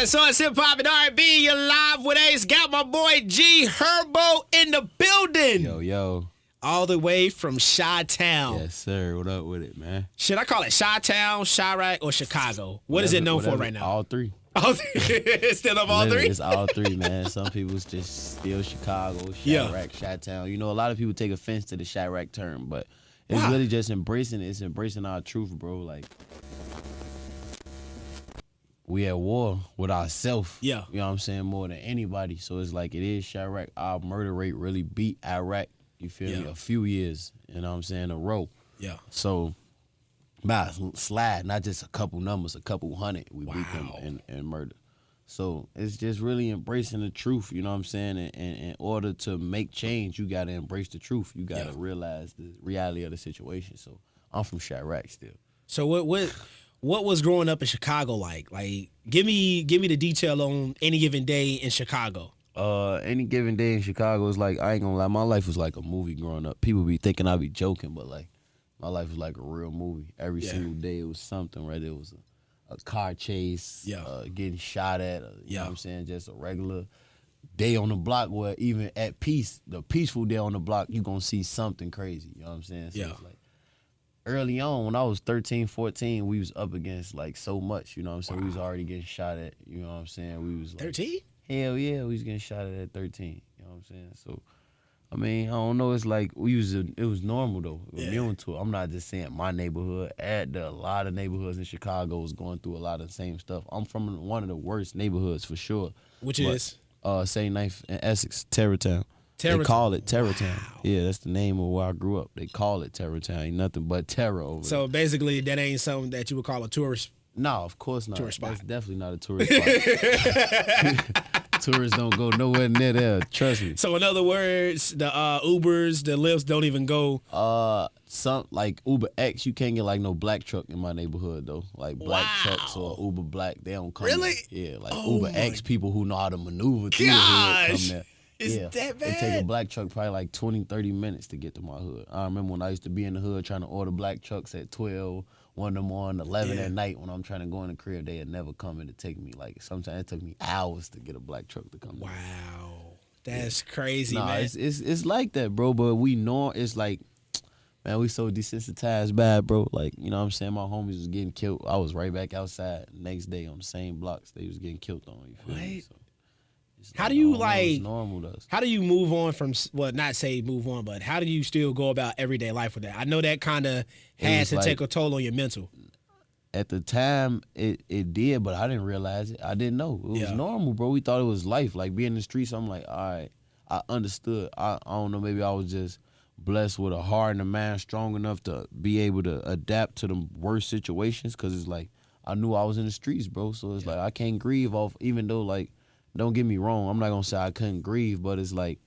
That's so it's hip hop and R&B. You're live with Ace. Got my boy G Herbo in the building. Yo. All the way from Chi-Town. Yes, sir. What up with it, man? Should I call it Chi-Town, Chirac, or Chicago? What is it known for right now? All three. It's still up all Literally, three? It's all three, man. Some people just still Chicago, Chirac, Chi-Town. You know, a lot of people take offense to the Chirac term, but it's really just embracing it. It's embracing our truth, bro. Like, we at war with ourselves. Yeah. You know what I'm saying? More than anybody. So it's like it is Chirac. Our murder rate really beat Iraq. You feel me? A few years, you know what I'm saying, a row. Yeah. So, by slide, not just a couple numbers, a couple hundred, we beat them in murder. So, it's just really embracing the truth, you know what I'm saying? And in order to make change, you got to embrace the truth. You got to realize the reality of the situation. So, I'm from Chirac still. So, what was growing up in Chicago like? Like, give me the detail on any given day in Chicago. Any given day in Chicago is like, I ain't gonna lie, my life was like a movie growing up. People be thinking I be joking, but like, my life was like a real movie. Every single day it was something, right? It was a car chase, getting shot at, you know what I'm saying? Just a regular day on the block where even at peace, the peaceful day on the block, you gonna see something crazy, you know what I'm saying? So it's like, early on, when I was 13, 14, we was up against like so much, you know what I'm saying? We was already getting shot at, you know what I'm saying? We was like 13? Hell yeah, we was getting shot at 13. You know what I'm saying? So, I mean, I don't know. It's like it was normal though. Immune to it. I'm not just saying my neighborhood. A lot of neighborhoods in Chicago was going through a lot of the same stuff. I'm from one of the worst neighborhoods for sure. Which is? St. Knife in Essex, Terrortown. They call it Terrortown. Wow. Yeah, that's the name of where I grew up. They call it Terrortown. Ain't nothing but terror over there. So basically, that ain't something that you would call a tourist. No, of course not. Tourist spot. That's definitely not a tourist spot. Tourists don't go nowhere near there. Trust me. So in other words, the Ubers, the Lyfts don't even go. Some like Uber X, you can't get like no black truck in my neighborhood though. Like black trucks or Uber Black, they don't come. Really? Yeah, like Uber X people who know how to maneuver through the hood come there. Is that bad? It take a black truck probably like 20, 30 minutes to get to my hood. I remember when I used to be in the hood trying to order black trucks at 12, 1 in the morning, 11 at night when I'm trying to go in the crib, they had never come in to take me. Like sometimes it took me hours to get a black truck to come in. Wow. That's crazy, nah, man. It's like that, bro, but we know it's like, man, we so desensitized bad, bro. Like, you know what I'm saying? My homies was getting killed. I was right back outside next day on the same blocks they was getting killed on. You feel me? So, how do you how do you move on from, well, not say move on, but how do you still go about everyday life with that? I know that kind of has to take a toll on your mental. At the time, it did, but I didn't realize it. I didn't know. It was normal, bro. We thought it was life. Like, being in the streets, I'm like, all right, I understood. I don't know, maybe I was just blessed with a heart and a mind strong enough to be able to adapt to the worst situations, because it's like, I knew I was in the streets, bro. So it's like, I can't grieve off, even though, like, don't get me wrong, I'm not going to say I couldn't grieve, but it's like,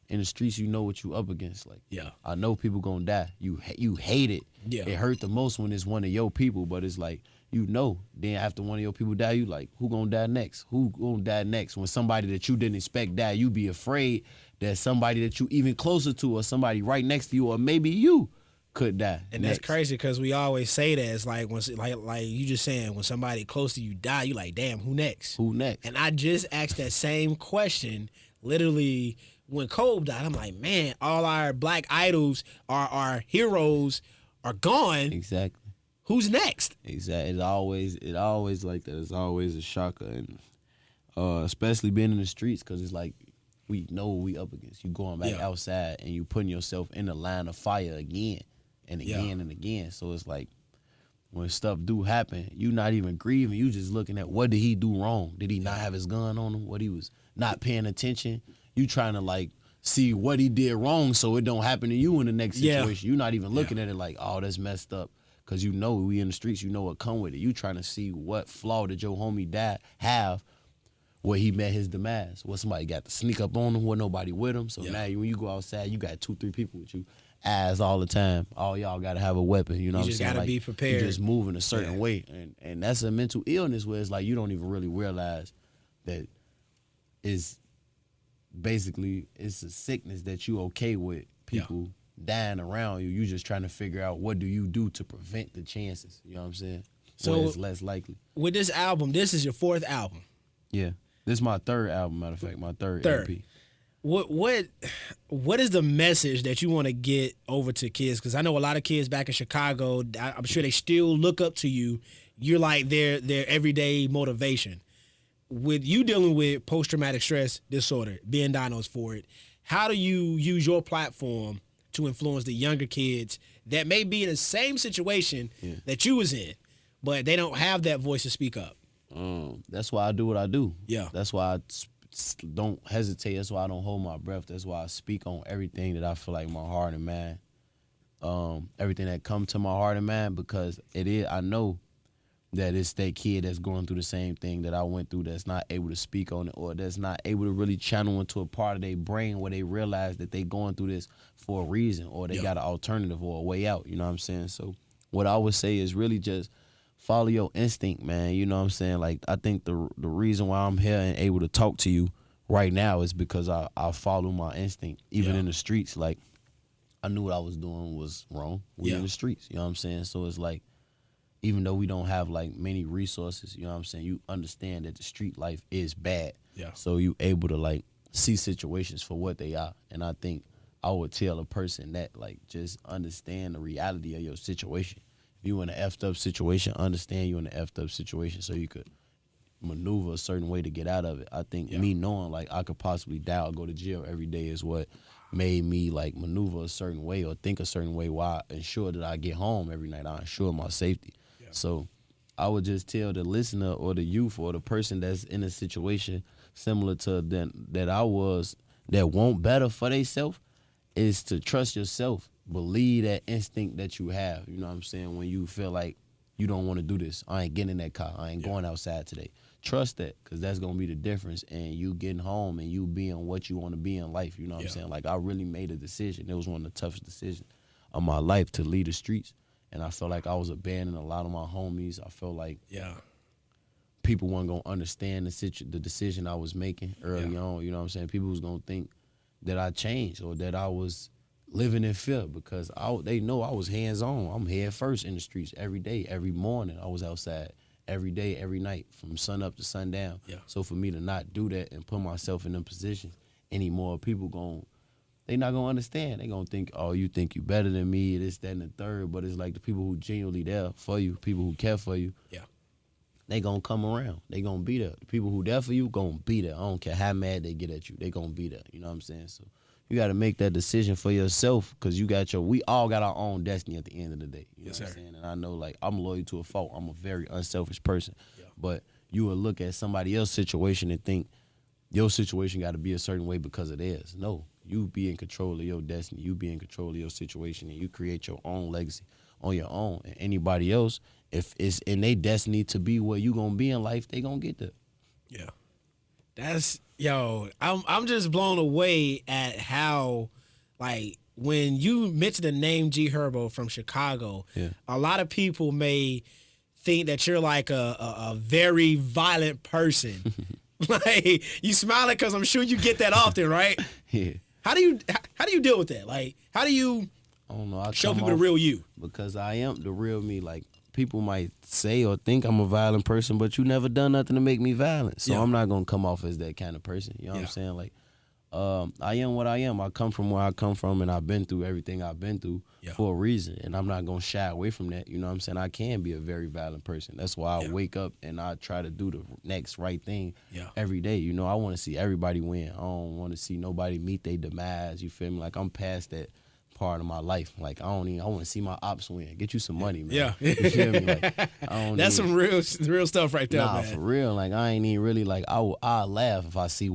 in the streets, you know what you up against. Like, I know people going to die. You hate it. Yeah. It hurt the most when it's one of your people, but it's like, you know, then after one of your people die, you like, who going to die next? Who going to die next? When somebody that you didn't expect die, you be afraid that somebody that you even closer to or somebody right next to you or maybe you could die. And that's crazy, because we always say that. It's like, when, like you just saying, when somebody close to you die, you like, damn, who next? Who next? And I just asked that same question literally when Kobe died. I'm like, man, all our black idols, our heroes are gone. Exactly. Who's next? Exactly. It always like that. It's always a shocker, and especially being in the streets, because it's like, we know what we up against. You going back outside and you putting yourself in the line of fire again and again and again. So it's like, when stuff do happen, you not even grieving. You just looking at, what did he do wrong? Did he not have his gun on him? What he was not paying attention? You trying to like see what he did wrong so it don't happen to you in the next situation. You're not even looking at it like, oh, that's messed up. Because you know we in the streets, you know what come with it. You trying to see what flaw did your homie have where he met his demise. What somebody got to sneak up on him, where nobody with him. So now when you go outside, you got 2, 3 people with you. Eyes all the time. All y'all got to have a weapon. You know what I'm saying? You just got to be prepared. You just moving a certain way. And that's a mental illness where it's like, you don't even really realize that it's basically, it's a sickness that you okay with people dying around you. You just trying to figure out, what do you do to prevent the chances? You know what I'm saying? So it's less likely. With this album, this is your 4th album. Yeah. This is my third album, matter of fact, my third EP. What is the message that you want to get over to kids? Because I know a lot of kids back in Chicago, I'm sure they still look up to you. You're like their everyday motivation. With you dealing with post-traumatic stress disorder, being diagnosed for it, how do you use your platform to influence the younger kids that may be in the same situation that you was in, but they don't have that voice to speak up? That's why I do what I do. Yeah. That's why I don't hesitate. That's why I don't hold my breath. That's why I speak on everything that I feel like my heart and mind, everything that come to my heart and mind, because I know that it's that kid that's going through the same thing that I went through, that's not able to speak on it, or that's not able to really channel into a part of their brain where they realize that they going through this for a reason, or they got an alternative or a way out. You know what I'm saying? So what I would say is really just follow your instinct, man. You know what I'm saying? Like, I think the reason why I'm here and able to talk to you right now is because I follow my instinct. Even in the streets, like, I knew what I was doing was wrong. We in the streets, you know what I'm saying? So it's like, even though we don't have like many resources, you know what I'm saying, you understand that the street life is bad. Yeah. So you able to like see situations for what they are. And I think I would tell a person that, like, just understand the reality of your situation. If you in an effed up situation, understand you in an effed up situation so you could maneuver a certain way to get out of it. I think me knowing like I could possibly die or go to jail every day is what made me like maneuver a certain way or think a certain way while I ensure that I get home every night. I ensure my safety. So I would just tell the listener or the youth or the person that's in a situation similar to that I was, that want better for themselves, is to trust yourself. Believe that instinct that you have. You know what I'm saying? When you feel like you don't want to do this, I ain't getting in that car, I ain't going outside today. Trust that, because that's going to be the difference in you getting home and you being what you want to be in life. You know what I'm saying? Like, I really made a decision. It was one of the toughest decisions of my life to leave the streets. And I felt like I was abandoning a lot of my homies. I felt like people weren't going to understand the decision I was making early on. You know what I'm saying? People was going to think that I changed or that I was living in fear, because they know I was hands-on. I'm head first in the streets every day, every morning. I was outside every day, every night, from sun up to sundown. Yeah. So for me to not do that and put myself in them positions anymore, people they not gonna understand. They gonna think, oh, you think you better than me, this, that, and the third. But it's like the people who genuinely there for you, people who care for you, they gonna come around. They gonna be there. The people who there for you gonna be there. I don't care how mad they get at you. They gonna be there. You know what I'm saying? So you gotta make that decision for yourself, because we all got our own destiny at the end of the day. You know what I'm saying? And I know, like, I'm loyal to a fault. I'm a very unselfish person. Yeah. But you will look at somebody else's situation and think your situation got to be a certain way because of theirs. No. You be in control of your destiny. You be in control of your situation, and you create your own legacy on your own. And anybody else, if it's in their destiny to be where you gonna be in life, they gonna get there. Yeah, I'm just blown away at how, like, when you mention the name G Herbo from Chicago, a lot of people may think that you're like a very violent person. Like, you smiling because I'm sure you get that often, right? Yeah. How do you deal with that? Like, how do you show people the real you? Because I am the real me. Like, people might say or think I'm a violent person, but you never done nothing to make me violent. So I'm not gonna come off as that kind of person. You know what I'm saying? Like, I am what I am. I come from where I come from, and I've been through everything I've been through for a reason, and I'm not gonna shy away from that. You know what I'm saying? I can be a very violent person. That's why I wake up and I try to do the next right thing every day. You know, I want to see everybody win. I don't want to see nobody meet their demise. You feel me? Like, I'm past that part of my life. Like, I want to see my ops win. Get you some money, man. Yeah. You feel me? Like, that's some real stuff right there, man. For real. Like, I ain't even really, like, I'll laugh if I see a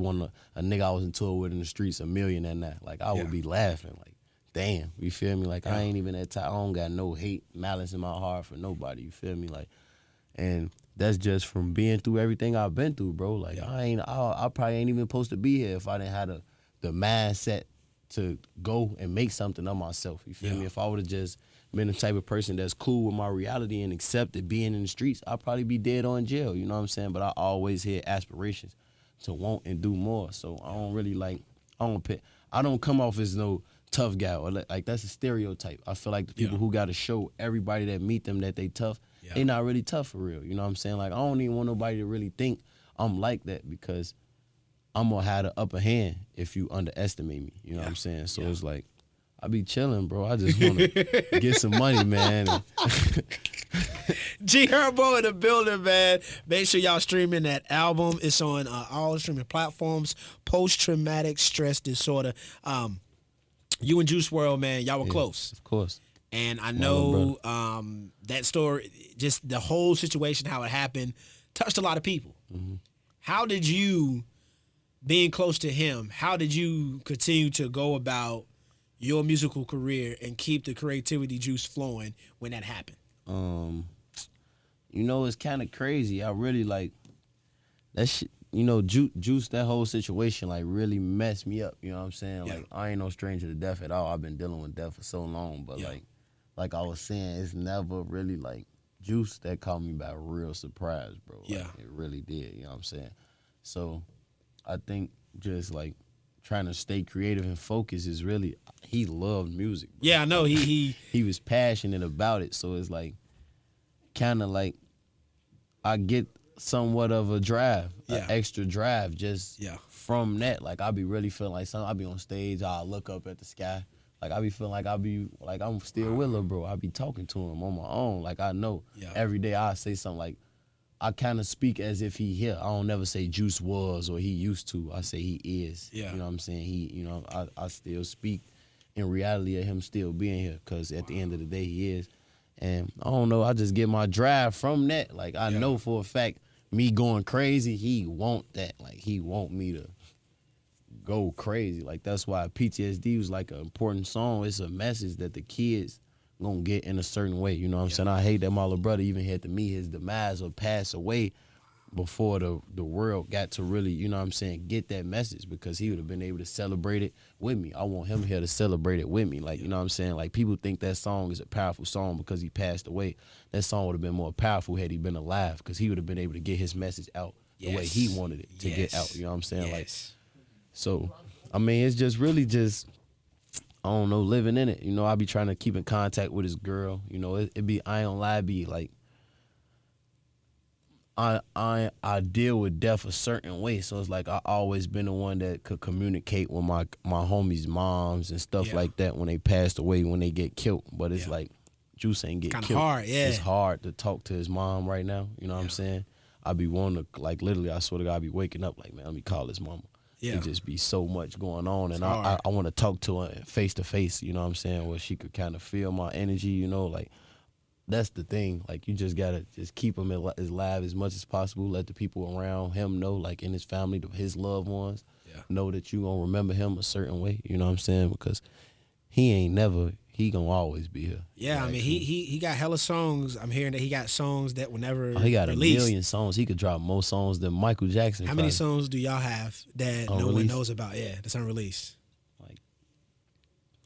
nigga I was in tour with in the streets, a million and that. Like, I would be laughing. Like, damn. You feel me? Like, I ain't even that type. I don't got no hate, malice in my heart for nobody. You feel me? Like, and that's just from being through everything I've been through, bro. Like, I probably ain't even supposed to be here if I didn't have the mindset to go and make something of myself. You feel me? If I would have just been the type of person that's cool with my reality and accepted being in the streets, I'd probably be dead or in jail. You know what I'm saying? But I always had aspirations to want and do more. So I don't really I don't come off as no tough guy, or like that's a stereotype. I feel like the people who got to show everybody that meet them that they tough, they not really tough for real. You know what I'm saying? Like, I don't even want nobody to really think I'm like that because I'm gonna have the upper hand if you underestimate me. You know what I'm saying? So it's like I be chilling, bro. I just want to get some money, man. G Herbo in the building, man. Make sure y'all streaming that album. It's on all streaming platforms. Post-traumatic stress disorder. You and Juice WRLD, man, y'all were close. Of course. And I know that story, just the whole situation, how it happened, touched a lot of people. Mm-hmm. How did you, being close to him, how did you continue to go about your musical career and keep the creativity juice flowing when that happened? You know, it's kind of crazy. I really like that shit. You know, Juice, that whole situation, like, really messed me up. You know what I'm saying? Yeah. Like, I ain't no stranger to death at all. I've been dealing with death for so long. But, like I was saying, it's never really, like, Juice that caught me by real surprise, bro. Like, it really did. You know what I'm saying? So, I think just, like, trying to stay creative and focused is really, he loved music, bro. Yeah, I know. He was passionate about it. So, it's, like, kind of like I get somewhat of a drive, an extra drive just from that. Like, I be really feeling like something. I be on stage, I look up at the sky. Like, I be feeling like I'm still with her, bro. I be talking to him on my own. Like, I know every day I say something like, I kind of speak as if he here. I don't never say Juice was or he used to. I say he is. Yeah. You know what I'm saying? He, you know, I still speak in reality of him still being here because at the end of the day, he is. And I don't know, I just get my drive from that. Like, I know for a fact, me going crazy, he want that. Like, he want me to go crazy. Like, that's why PTSD was like an important song. It's a message that the kids gonna get in a certain way. You know what I'm saying? I hate that my little brother even had to meet his demise or pass away before the world got to really, you know what I'm saying, get that message, because he would have been able to celebrate it with me. I want him here to celebrate it with me. Like, you know what I'm saying? Like, people think that song is a powerful song because he passed away. That song would have been more powerful had he been alive, because he would have been able to get his message out the way he wanted it to get out. You know what I'm saying? Like, so, I mean, it's just really just, I don't know, living in it. You know, I be trying to keep in contact with his girl. You know, it be, I ain't gonna lie, be like, I deal with death a certain way, so it's like I always been the one that could communicate with my homies' moms and stuff like that when they passed away, when they get killed. But it's like Juice ain't get kinda killed. Hard, It's hard to talk to his mom right now. You know what I'm saying? I be wanting to, like, literally, I swear to God, I be waking up like, man, let me call his mama. It just be so much going on, and I want to talk to her face to face. You know what I'm saying? Where she could kind of feel my energy. You know, like. That's the thing. Like, you just gotta just keep him alive as much as possible. Let the people around him know, like in his family, his loved ones, know that you gonna remember him a certain way. You know what I'm saying? Because he gonna always be here. Yeah, like, I mean, he got hella songs. I'm hearing that he got songs that will never he got released. 1 million songs. He could drop more songs than Michael Jackson. How many songs do y'all have that no one knows about? Yeah, that's unreleased. Like,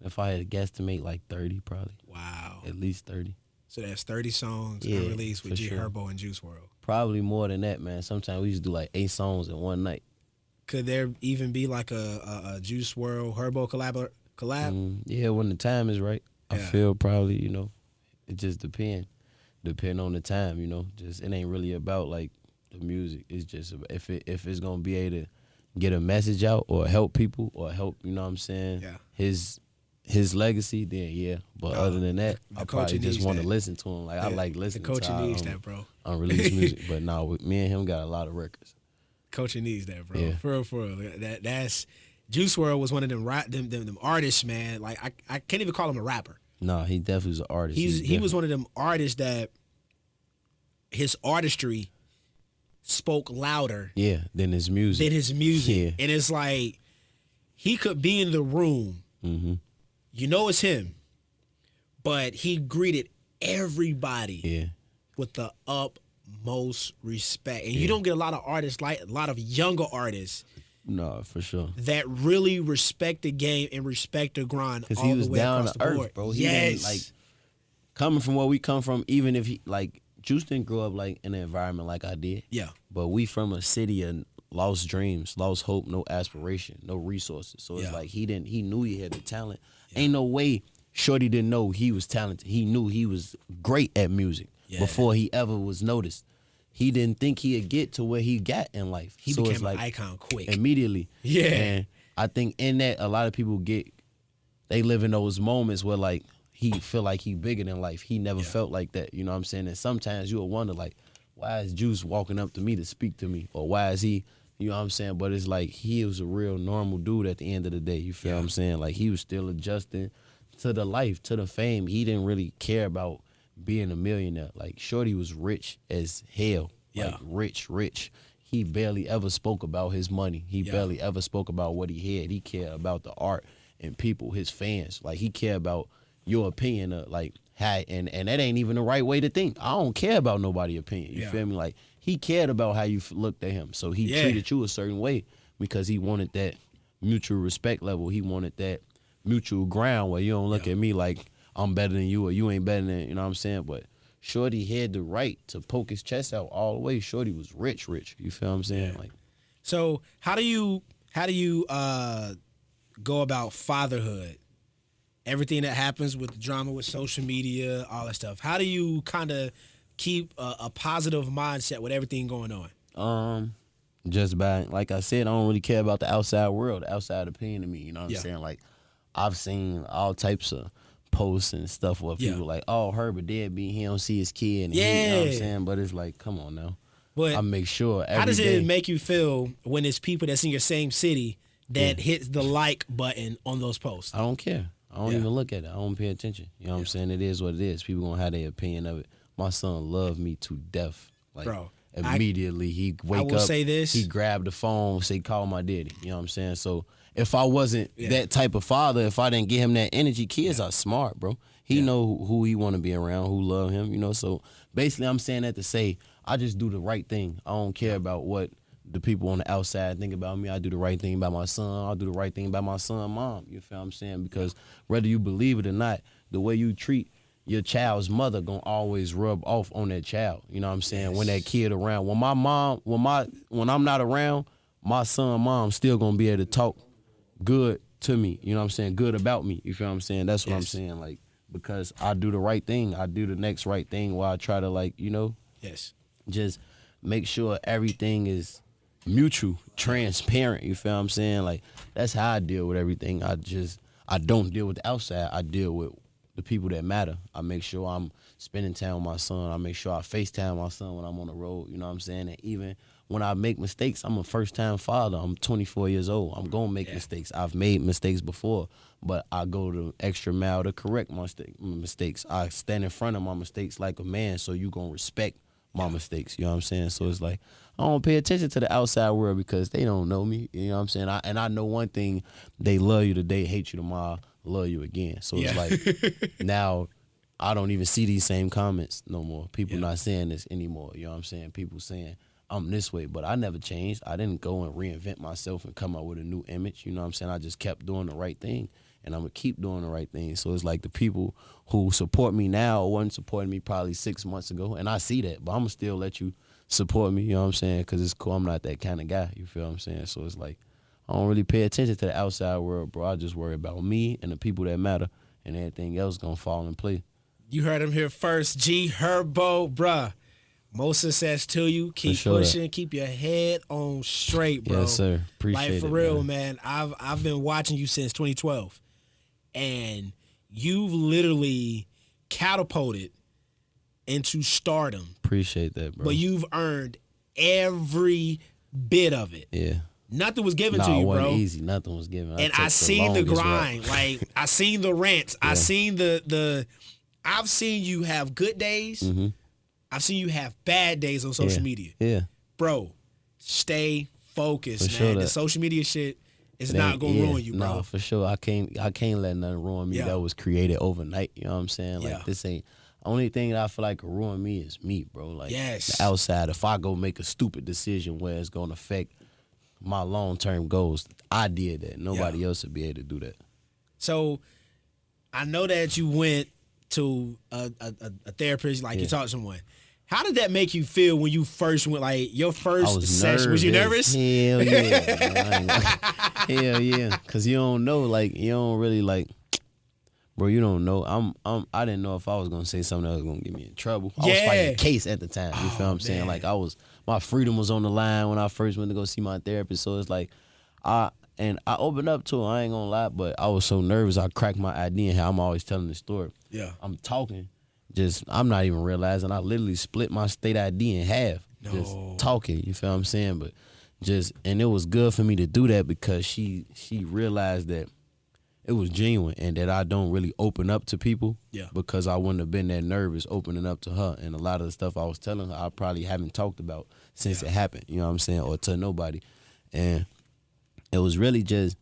if I had to guesstimate, like 30 probably. Wow. At least 30. So that's 30 songs unreleased with G Herbo and Juice WRLD. Probably more than that, man. Sometimes we used to do like 8 songs in one night. Could there even be like a Juice WRLD Herbo collab? Yeah, when the time is right. I feel probably, you know, it just depend on the time, you know. Just, it ain't really about like the music. It's just if it's gonna be able to get a message out or help people or help, you know what I'm saying? His legacy, then but other than that, I probably just want to listen to him. Like, I like listening to him. Needs that, bro. Unreleased music, but now with me and him got a lot of records. Coaching needs that, bro. Yeah. For real. That's Juice WRLD was one of them artists, man. Like, I can't even call him a rapper. No, he definitely was an artist. He was one of them artists that his artistry spoke louder than his music. Yeah. And it's like, he could be in the room. Mm-hmm. You know it's him, but he greeted everybody with the utmost respect. And you don't get a lot of artists, like a lot of younger artists. No, for sure. That really respect the game and respect the grind. Because he was down to earth, bro. He didn't, like, coming from where we come from, even if he, like, Juice didn't grow up like in an environment like I did. Yeah. But we from a city of lost dreams, lost hope, no aspiration, no resources. So it's like he knew he had the talent. Ain't no way Shorty didn't know he was talented. He knew he was great at music before he ever was noticed. he didn't think he'd get to where he got in life. He so became it's like an icon quick. immediately. Yeah. And I think in that, a lot of people they live in those moments where like he feel like he bigger than life. He never felt like that. You know what I'm saying? And sometimes you'll wonder like, why is Juice walking up to me to speak to me? Or why is he, you know what I'm saying? But it's like he was a real normal dude at the end of the day. You feel what I'm saying? Like he was still adjusting to the life, to the fame. He didn't really care about being a millionaire. Like Shorty was rich as hell. Like rich. He barely ever spoke about his money. He barely ever spoke about what he had. He cared about the art and people, his fans. Like he cared about your opinion of like, hey, and that ain't even the right way to think. I don't care about nobody's opinion. You feel me? Like he cared about how you looked at him. So he treated you a certain way because he wanted that mutual respect level. He wanted that mutual ground where you don't look at me like I'm better than you or you ain't better than, you know what I'm saying? But Shorty had the right to poke his chest out all the way. Shorty was rich. You feel what I'm saying? Like, so how do you go about fatherhood? Everything that happens with the drama with social media, all that stuff. How do you kind of keep a positive mindset with everything going on? Just by, like I said, I don't really care about the outside world, the outside opinion of me. You know what I'm saying? Like, I've seen all types of posts and stuff where people like, oh, Herbo deadbeat, he don't see his kid. And you know what I'm saying? But it's like, come on now. But I make sure every how does day, it make you feel when it's people that's in your same city that hits the like button on those posts? I don't care. I don't even look at it. I don't pay attention. You know what I'm saying? It is what it is. People gonna have their opinion of it. My son loved me to death. Like, bro, immediately he wake up, say this. He grabbed the phone, say, call my daddy. You know what I'm saying? So if I wasn't that type of father, if I didn't give him that energy, kids are smart, bro. He know who he want to be around, who love him, you know? So basically I'm saying that to say, I just do the right thing. I don't care about what the people on the outside think about me. I do the right thing by my son. I'll do the right thing by my son, mom. You feel what I'm saying? Because whether you believe it or not, the way you treat your child's mother gonna always rub off on that child. You know what I'm saying? When that kid around. When my mom, when I'm not around, my son, mom still gonna be able to talk good to me. You know what I'm saying? Good about me. You feel what I'm saying? That's what I'm saying. Like, because I do the right thing. I do the next right thing while I try to, like, you know, just make sure everything is mutual, transparent. You feel what I'm saying? Like, that's how I deal with everything. I don't deal with the outside. I deal with the people that matter. I make sure I'm spending time with my son. I make sure I FaceTime my son when I'm on the road. You know what I'm saying? And even when I make mistakes, I'm a first-time father. I'm 24 years old. I'm going to make mistakes. I've made mistakes before, but I go the extra mile to correct my mistakes. I stand in front of my mistakes like a man, so you going to respect my mistakes. You know what I'm saying? So it's like, I don't pay attention to the outside world because they don't know me. You know what I'm saying? I know one thing, they love you today, hate you tomorrow, love you again. So it's like, now I don't even see these same comments no more. People not saying this anymore. You know what I'm saying? People saying, I'm this way, but I never changed. I didn't go and reinvent myself and come up with a new image. You know what I'm saying? I just kept doing the right thing, and I'm going to keep doing the right thing. So it's like the people who support me now wasn't supporting me probably 6 months ago, and I see that, but I'm going to still let you support me, you know what I'm saying? Because it's cool. I'm not that kind of guy, you feel what I'm saying? So it's like, I don't really pay attention to the outside world, bro. I just worry about me and the people that matter, and everything else going to fall in place. You heard him here first. G Herbo, bruh. Most success to you. Keep pushing. Keep your head on straight, bro. Yes, sir. Appreciate it. Like, for real, man. I've been watching you since 2012, and you've literally catapulted into stardom. Appreciate that, bro. But you've earned every bit of it. Yeah. Nothing was given to you, bro. It wasn't easy. Nothing was given. And I seen the grind. Like, I seen the rants. I seen I've seen you have good days. Mm-hmm. I've seen you have bad days on social media. Yeah. Bro, stay focused, man. The social media shit is not gonna ruin you, bro. No, for sure. I can't let nothing ruin me that was created overnight. You know what I'm saying? Like, this ain't only thing that I feel like can ruin me is me, bro. Like, the outside. If I go make a stupid decision where it's gonna affect my long-term goals, I did that. Nobody else would be able to do that. So I know that you went to a therapist, like you talked to someone. How did that make you feel when you first went, like, your first session? Was you nervous? Hell yeah. Hell yeah. Because you don't know, like, you don't really, like, Bro, you don't know. I didn't know if I was gonna say something that was gonna get me in trouble. I was fighting a case at the time. You feel what I'm saying? Like my freedom was on the line when I first went to go see my therapist. So it's like, I opened up to her. I ain't gonna lie, but I was so nervous. I cracked my ID in how I'm always telling the story. Yeah. I'm talking, I'm not even realizing I literally split my state ID in half. No. Just talking. You feel what I'm saying? But and it was good for me to do that because she realized that it was genuine and that I don't really open up to people because I wouldn't have been that nervous opening up to her. And a lot of the stuff I was telling her, I probably haven't talked about since it happened, you know what I'm saying, or to nobody. And it was really just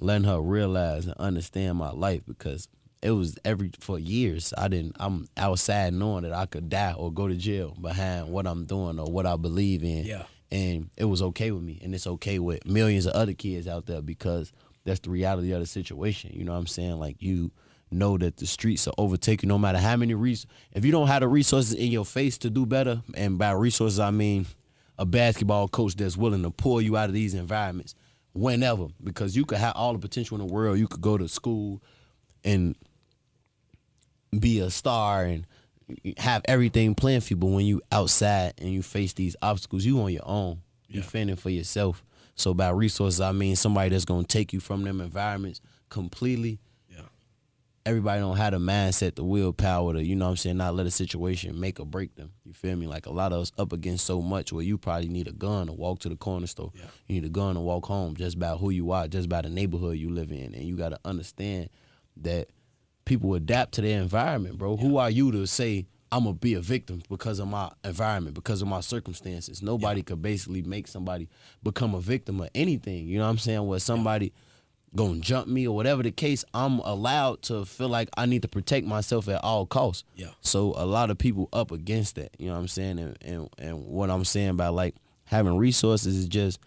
letting her realize and understand my life because it was for years, I'm outside knowing that I could die or go to jail behind what I'm doing or what I believe in. Yeah. And it was okay with me. And it's okay with millions of other kids out there because that's the reality of the situation. You know what I'm saying? Like, you know that the streets are overtaken no matter how many if you don't have the resources in your face to do better, and by resources I mean a basketball coach that's willing to pull you out of these environments whenever, because you could have all the potential in the world. You could go to school and be a star and have everything planned for you, but when you outside and you face these obstacles, you on your own. You fending for yourself. So by resources, I mean somebody that's going to take you from them environments completely. Yeah. Everybody don't have the mindset, the willpower to, you know what I'm saying, not let a situation make or break them. You feel me? Like, a lot of us up against so much where you probably need a gun to walk to the corner store. Yeah. You need a gun to walk home just by who you are, just by the neighborhood you live in. And you got to understand that people adapt to their environment, bro. Yeah. Who are you to say, I'm going to be a victim because of my environment, because of my circumstances? Nobody could basically make somebody become a victim of anything. You know what I'm saying? Where somebody going to jump me or whatever the case, I'm allowed to feel like I need to protect myself at all costs. Yeah. So a lot of people up against that, you know what I'm saying? And what I'm saying by, like, having resources is just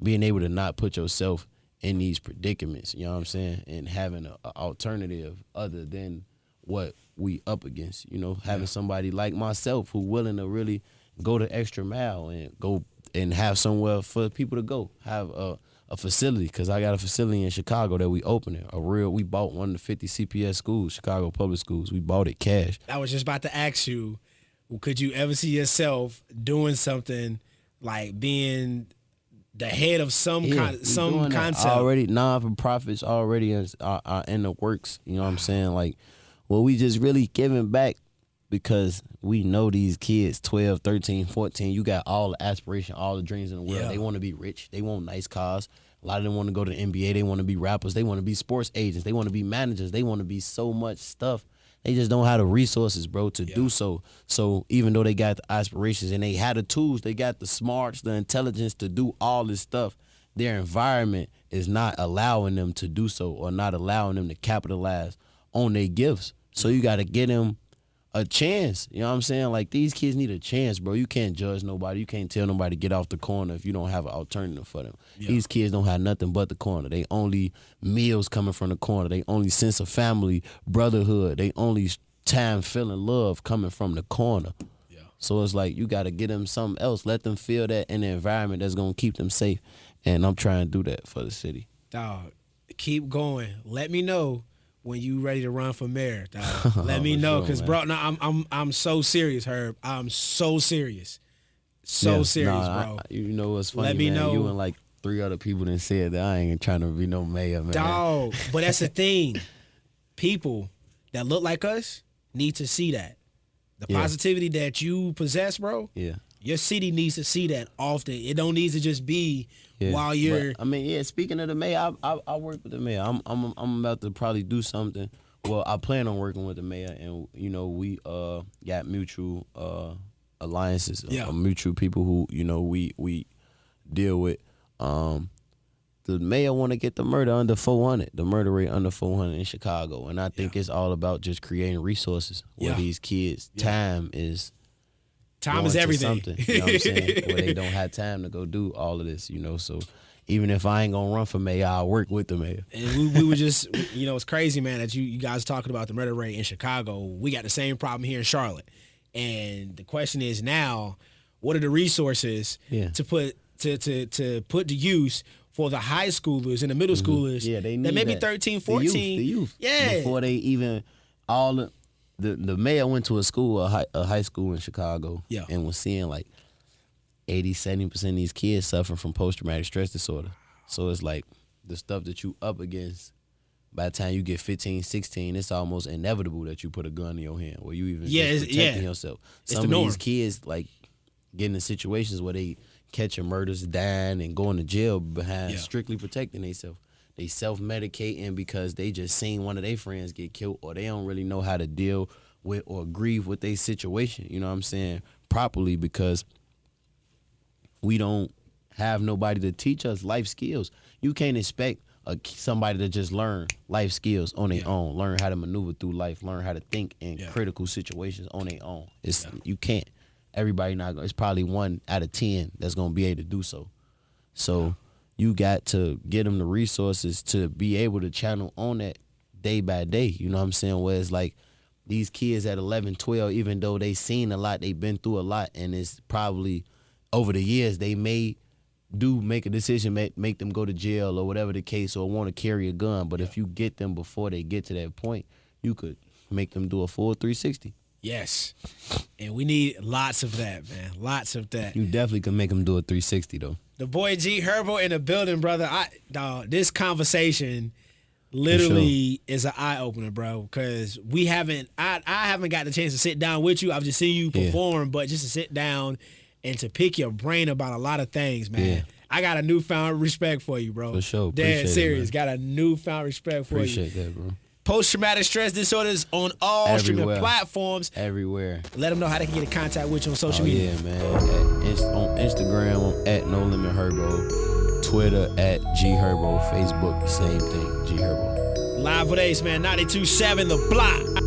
being able to not put yourself in these predicaments, you know what I'm saying? And having an alternative other than what we up against, you know, having somebody like myself who willing to really go the extra mile and go and have somewhere for people to go, have a facility, because I got a facility in Chicago that we opening, we bought one of the 50 CPS schools, Chicago public schools. We bought it cash. I was just about to ask you, could you ever see yourself doing something like being the head of some concept? Already, non-for-profits already are in the works, you know what I'm saying? Like, well, we just really giving back because we know these kids, 12, 13, 14, you got all the aspiration, all the dreams in the world. Yeah. They want to be rich. They want nice cars. A lot of them want to go to the NBA. They want to be rappers. They want to be sports agents. They want to be managers. They want to be so much stuff. They just don't have the resources, bro, to do so. So even though they got the aspirations and they had the tools, they got the smarts, the intelligence to do all this stuff, their environment is not allowing them to do so or not allowing them to capitalize on their gifts. So you got to get them a chance. You know what I'm saying? Like, these kids need a chance, bro. You can't judge nobody. You can't tell nobody to get off the corner if you don't have an alternative for them. Yeah. These kids don't have nothing but the corner. They only meals coming from the corner. They only sense of family, brotherhood. They only time feeling love coming from the corner. Yeah. So it's like, you got to get them something else. Let them feel that in the environment that's going to keep them safe. And I'm trying to do that for the city. Dog, keep going. Let me know when you ready to run for mayor, dog. Let me know, because bro, no, I'm so serious, Herb. I'm so serious, serious, bro. You know what's funny? Let me know. You and like 3 other people that said that I ain't trying to be no mayor, man. Dog, but that's the thing. People that look like us need to see that the positivity that you possess, bro. Yeah. Your city needs to see that often. It don't need to just be while you're. But, I mean, speaking of the mayor, I work with the mayor. I'm about to probably do something. Well, I plan on working with the mayor, and you know, we got mutual alliances, mutual people who, you know, we deal with. The mayor want to get the murder under 400, the murder rate under 400 in Chicago, and I think it's all about just creating resources where these kids' time is. Time is everything. You know what I'm saying? Where they don't have time to go do all of this, you know. So even if I ain't gonna run for mayor, I'll work with the mayor. And we were just, you know, it's crazy, man, that you guys talking about the murder rate in Chicago. We got the same problem here in Charlotte. And the question is now, what are the resources to put to use for the high schoolers and the middle schoolers. Yeah, they need that maybe that. 13, 14. The youth. Yeah. Before they even the mayor went to a high school in Chicago. Yeah. And was seeing like 80-70% of these kids suffer from post-traumatic stress disorder. So it's like the stuff that you up against, by the time you get 15, 16, it's almost inevitable that you put a gun in your hand or you even just protecting yourself. Some of these kids like getting in situations where they catching murders, dying, and going to jail behind strictly protecting themselves. They self-medicating because they just seen one of their friends get killed, or they don't really know how to deal with or grieve with their situation, you know what I'm saying, properly, because we don't have nobody to teach us life skills. You can't expect somebody to just learn life skills on their own, learn how to maneuver through life, learn how to think in critical situations on their own. You can't. Everybody not gonna. It's probably 1 out of 10 that's gonna be able to do so. So you got to get them the resources to be able to channel on that day by day. You know what I'm saying? Where it's like these kids at 11, 12, even though they seen a lot, they been through a lot, and it's probably over the years they may make a decision, make them go to jail or whatever the case, or want to carry a gun. But if you get them before they get to that point, you could make them do a full 360. Yes. And we need lots of that, man. Lots of that. You definitely can make them do a 360, though. The boy G Herbo in the building, brother. This conversation literally is an eye opener, bro. Because I haven't got the chance to sit down with you. I've just seen you perform, but just to sit down and to pick your brain about a lot of things, man. Yeah. I got a newfound respect for you, bro. For sure. Dead serious. Got a newfound respect for you. Appreciate that, bro. Post-traumatic stress disorders on all streaming platforms. Everywhere. Let them know how they can get in contact with you on social media. Yeah, man. On Instagram, I'm at No Limit Herbo. Twitter, at G Herbo. Facebook, the same thing, G Herbo. Live with Ace, man. 92.7 The Block.